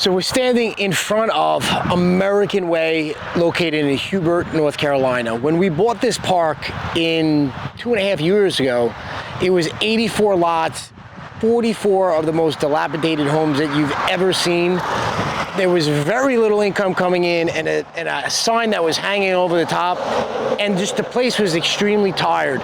So we're standing in front of American Way, located in Hubert, North Carolina. When we bought this park in 2.5 years ago, it was 84 lots, 44 of the most dilapidated homes that you've ever seen. There was very little income coming in, and a sign that was hanging over the top, and just the place was extremely tired.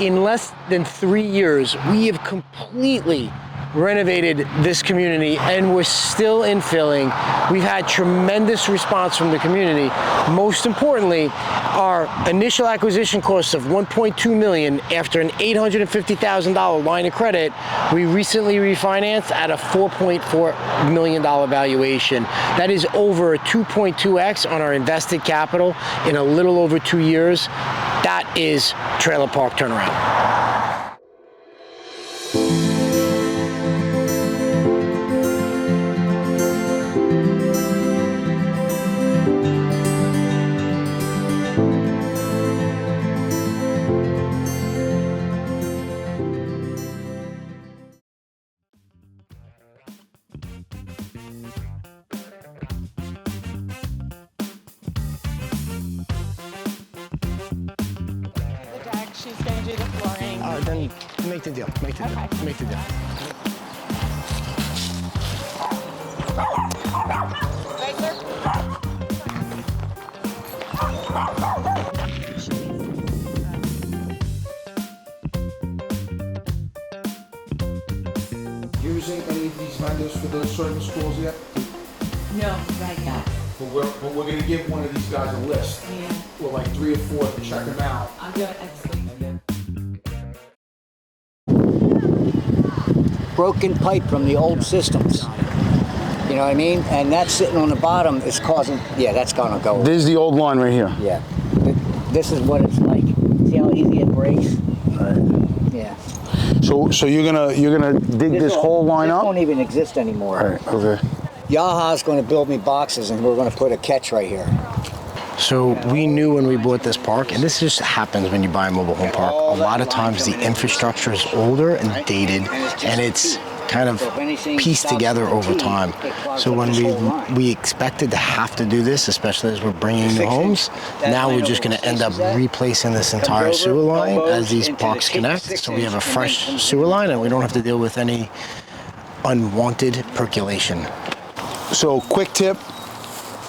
In less than 3 years, we have completely renovated this community, and we're still infilling. We've had tremendous response from the community. Most importantly, our initial acquisition cost of $1.2 million after an $850,000 line of credit, we recently refinanced at a $4.4 million valuation. That is over a 2.2x on our invested capital in a little over 2 years. That is trailer park turnaround. She's going to do the flooring. Then make the deal. Make the deal. Make the deal. Right, sir? Using any of these vendors for those certain schools yet? No, right now. But we're going to give one of these guys a list. Yeah. Well, like 3 or 4 to check them out. I'll do it next week. Broken pipe from the old systems. You know what I mean? And that sitting on the bottom is causing, yeah, that's gonna go. This is the old line right here. Yeah. This is what it's like. See how easy it breaks? Right. Yeah. So you're gonna dig this whole line up? This won't even exist anymore. All right, okay. Yaha's gonna build me boxes, and we're gonna put a catch right here. So we knew when we bought this park, and this just happens when you buy a mobile home park, a lot of times the infrastructure is older and dated, and it's kind of pieced together over time. So when we expected to have to do this, especially as we're bringing new homes, now we're just going to end up replacing this entire sewer line as these parks connect. So we have a fresh sewer line, and we don't have to deal with any unwanted percolation. So quick tip,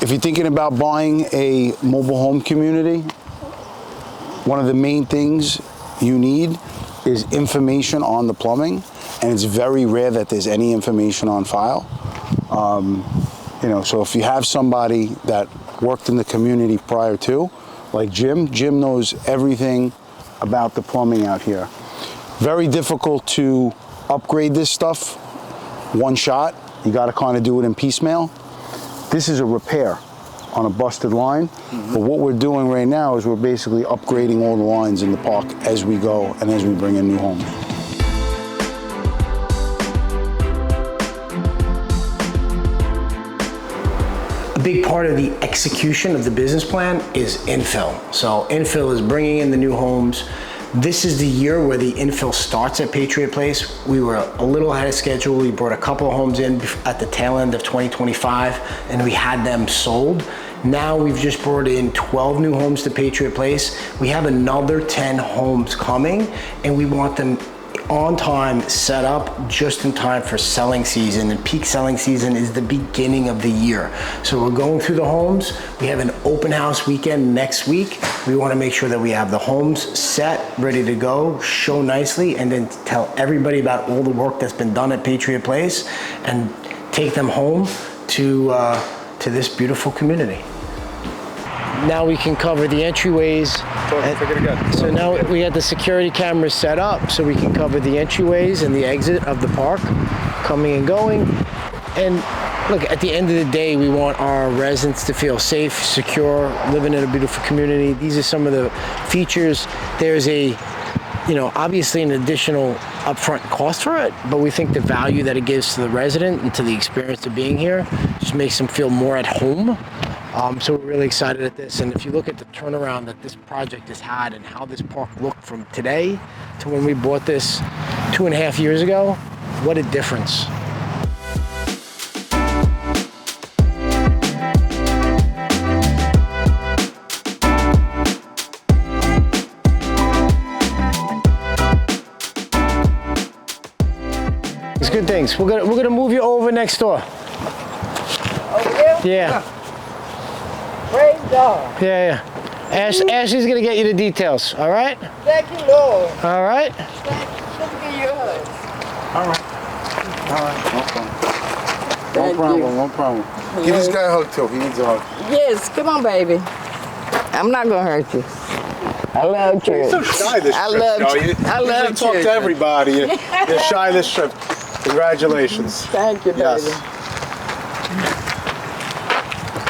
if you're thinking about buying a mobile home community, one of the main things you need is information on the plumbing, and it's very rare that there's any information on file. So if you have somebody that worked in the community prior to, like Jim knows everything about the plumbing out here. Very difficult to upgrade this stuff one shot. You got to kind of do it in piecemeal. This is a repair on a busted line, but what we're doing right now is we're basically upgrading all the lines in the park as we go and as we bring in new homes. A big part of the execution of the business plan is infill. So infill is bringing in the new homes. This is the year where the infill starts at Patriot Place. We were a little ahead of schedule. We brought a couple of homes in at the tail end of 2025, and we had them sold. Now we've just brought in 12 new homes to Patriot Place. We have another 10 homes coming, and we want them on time, set up just in time for selling season, and peak selling season is the beginning of the year. So we're going through the homes. We have an open house weekend next week. We want to make sure that we have the homes set, ready to go, show nicely, and then tell everybody about all the work that's been done at Patriot Place and take them home to this beautiful community. Now we can cover the entryways. So now we had the security cameras set up so we can cover the entryways and the exit of the park, coming and going. And look, at the end of the day, we want our residents to feel safe, secure, living in a beautiful community. These are some of the features. There's obviously an additional upfront cost for it, but we think the value that it gives to the resident and to the experience of being here just makes them feel more at home. So we're really excited at this. And if you look at the turnaround that this project has had and how this park looked from today to when we bought this 2.5 years ago, what a difference. good things. We're gonna move you over next door. Over here? Yeah, Praise God. yeah. Ashley's gonna get you the details. All right. Thank you, Lord. All right. Let me give you a hug. All right, no problem. Thank No problem. Give this guy a hug too. He needs a hug. Yes, come on, baby. I'm not gonna hurt you. I love church. So shy this I trip, love Joe. you. I love usually talk church. to everybody. You're shy this trip. Congratulations. Thank you, baby. Yes.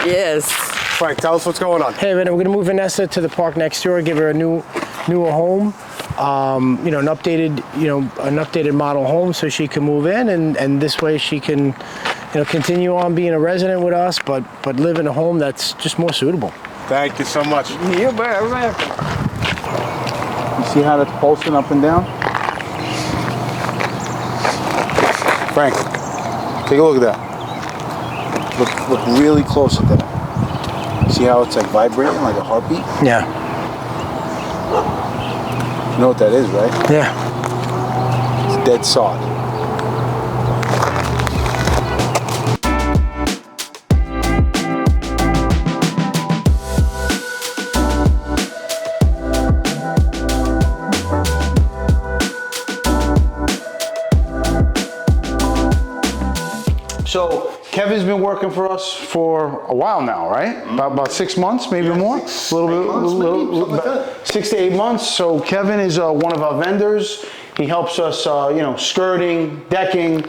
Yes. Frank, tell us what's going on. Hey, man, we're gonna move Vanessa to the park next door. Give her a newer home. You know, an updated model home, so she can move in, and this way she can, you know, continue on being a resident with us, but live in a home that's just more suitable. Thank you so much. You're very welcome. You see how that's pulsing up and down? Frank, take a look at that. Look really close at that. See how it's like vibrating like a heartbeat? Yeah. You know what that is, right? Yeah. It's dead sod. So Kevin's been working for us for a while now, right? About 6 months, maybe more. A little bit, 6 to 8 months. So Kevin is one of our vendors. He helps us, you know, skirting, decking.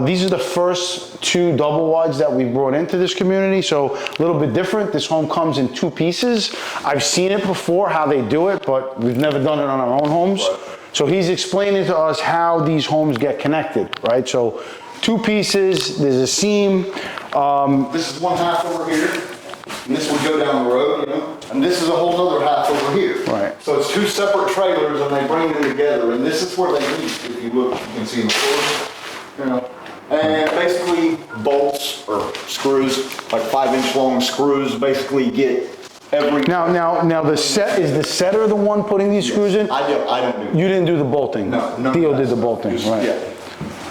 These are the first 2 double wides that we brought into this community. So a little bit different. This home comes in 2 pieces. I've seen it before, how they do it, but we've never done it on our own homes. So he's explaining to us how these homes get connected, right? So 2 pieces, there's a seam. This is one half over here, and this would go down the road, you know? And this is a whole other half over here. Right. So it's 2 separate trailers, and they bring them together, and this is where they meet. If you look, you can see the floor, you know? And basically, bolts or screws, like 5-inch long screws, basically get every... Now the setter the one putting these screws in? I don't do You didn't do the bolting? No. Theo did the bolting, right. Yeah.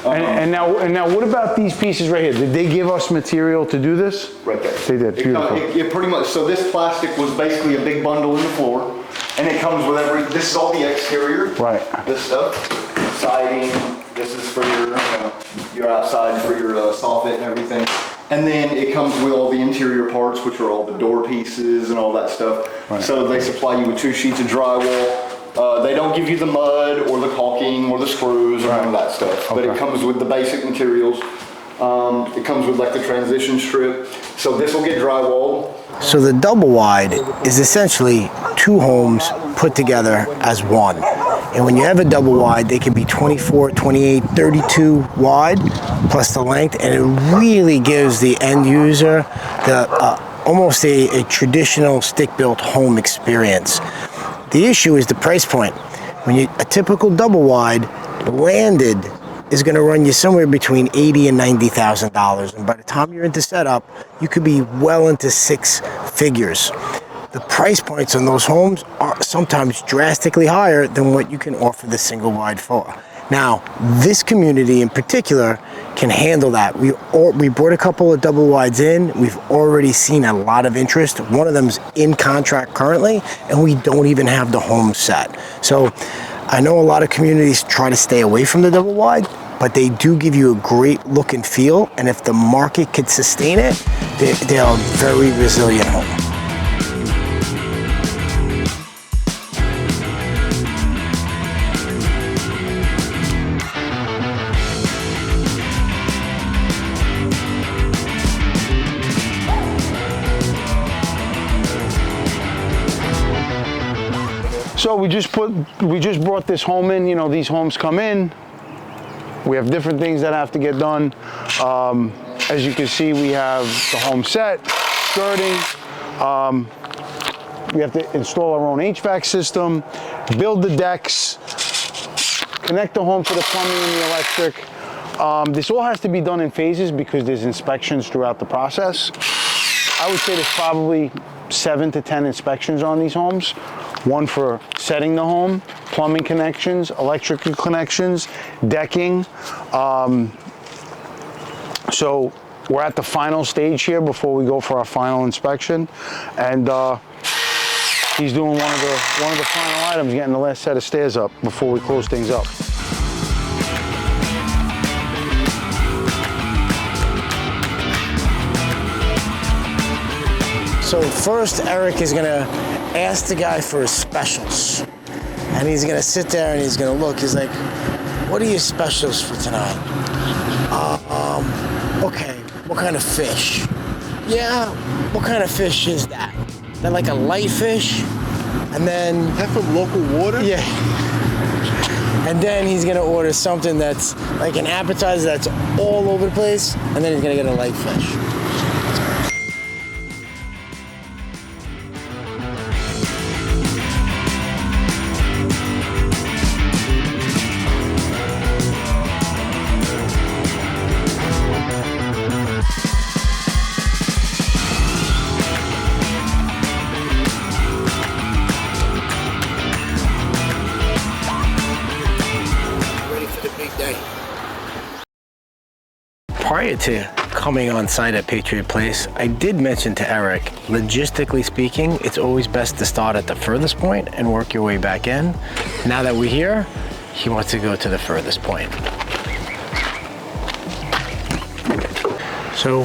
And now what about these pieces right here? Did they give us material to do this? Right there. They did, beautiful. It pretty much, so this plastic was basically a big bundle in the floor, and it comes with this is all the exterior. Right. This stuff, siding, this is for your outside, for your soffit and everything. And then it comes with all the interior parts, which are all the door pieces and all that stuff. Right. So they supply you with 2 sheets of drywall. They don't give you the mud or the caulking or the screws or none of that stuff, but it comes with the basic materials. It comes with like the transition strip. So this will get drywalled. So the double wide is essentially 2 homes put together as one. And when you have a double wide, they can be 24, 28, 32 wide, plus the length, and it really gives the end user the almost a traditional stick-built home experience. The issue is the price point. When a typical double wide landed is going to run you somewhere between $80,000 and $90,000, and by the time you're into setup, you could be well into 6 figures. The price points on those homes are sometimes drastically higher than what you can offer the single wide for. Now, this community in particular can handle that. We brought a couple of double wides in. We've already seen a lot of interest. One of them's in contract currently, and we don't even have the home set. So I know a lot of communities try to stay away from the double wide, but they do give you a great look and feel, and if the market could sustain it, they are a very resilient home. So we just brought this home in. You know, these homes come in. We have different things that have to get done. As you can see, we have the home set, skirting. We have to install our own HVAC system, build the decks, connect the home to the plumbing and the electric. This all has to be done in phases because there's inspections throughout the process. I would say there's probably 7 to 10 inspections on these homes. One for setting the home, plumbing connections, electrical connections, decking. So we're at the final stage here before we go for our final inspection, and he's doing one of the final items, getting the last set of stairs up before we close things up. So first, Eric is gonna ask the guy for his specials. And he's gonna sit there and he's gonna look. He's like, what are your specials for tonight? Okay, what kind of fish? Yeah, what kind of fish is that? That like a light fish? And then... That from local water? Yeah. And then he's gonna order something that's like an appetizer that's all over the place. And then he's gonna get a light fish. Prior to coming on site at Patriot Place, I did mention to Eric, logistically speaking, it's always best to start at the furthest point and work your way back in. Now that we're here, he wants to go to the furthest point. So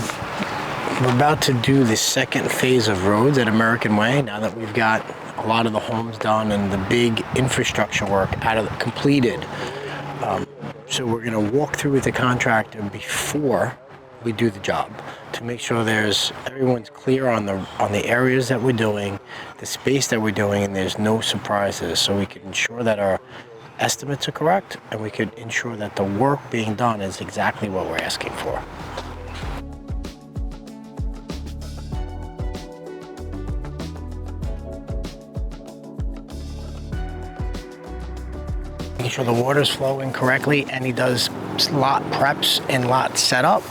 we're about to do the second phase of roads at American Way, now that we've got a lot of the homes done and the big infrastructure work completed. So we're gonna walk through with the contractor before we do the job to make sure everyone's clear on the areas that we're doing, the space that we're doing, and there's no surprises. So we can ensure that our estimates are correct, and we could ensure that the work being done is exactly what we're asking for. Making sure the water's flowing correctly, and he does lot preps and lot setup.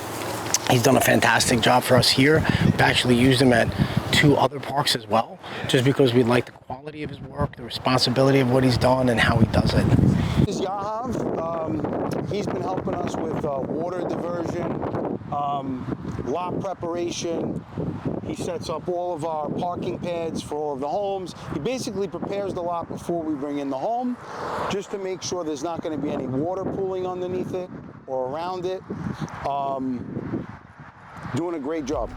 He's done a fantastic job for us here. We've actually used him at 2 other parks as well, just because we like the quality of his work, the responsibility of what he's done, and how he does it. This is Yahav. He's been helping us with water diversion, lot preparation. He sets up all of our parking pads for all of the homes. He basically prepares the lot before we bring in the home, just to make sure there's not going to be any water pooling underneath it or around it. Doing a great job.